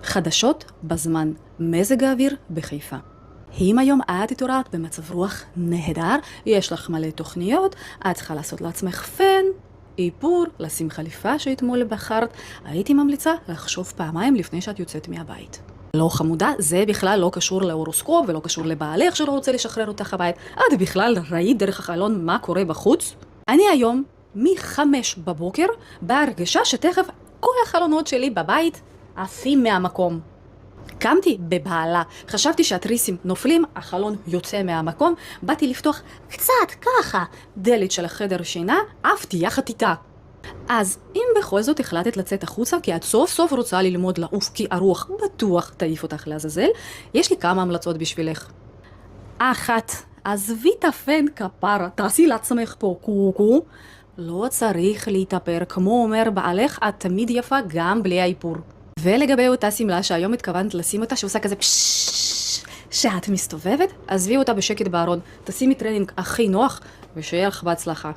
חדשות בזמן מזג האוויר בחיפה. אם היום את התעוררת במצב רוח נהדר, יש לך מלא תוכניות, את צריכה לעשות לעצמך פן, איפור, לשים חליפה שאתמול בחרת, הייתי ממליצה לחשוב פעמיים לפני שאת יוצאת מהבית. לא חמודה, זה בכלל לא קשור להורוסקופ ולא קשור לבעלך שלא רוצה לשחרר אותך הבית. את בכלל ראית דרך החלון מה קורה בחוץ? אני היום מ-5 בבוקר בהרגשה שתכף כל החלונות שלי בבית עפים מהמקום. קמתי בבהלה, חשבתי שהתריסים נופלים, החלון יוצא מהמקום, באתי לפתוח קצת ככה דלת של החדר שינה, עפתי יחד איתה. אז אם בכל זאת החלטת לצאת החוצה, כי את סוף סוף רוצה ללמוד לעוף, כי הרוח בטוח תעיף אותך לעזאזל, יש לי כמה המלצות בשבילך. 1. עזבי את הפן כפרה, תעשי לעצמך פה קוקו. לא צריך להתאפר, כמו אומר בעלך, את תמיד יפה גם בלי האיפור. ולגבי אותה סמלה שהיום התכוונת לשים אותה, שעושה כזה פששש, שאת מסתובבת, עזבי אותה בשקט בארון, תשימי טרנינג הכי נוח, ושיהיה לך בהצלחה.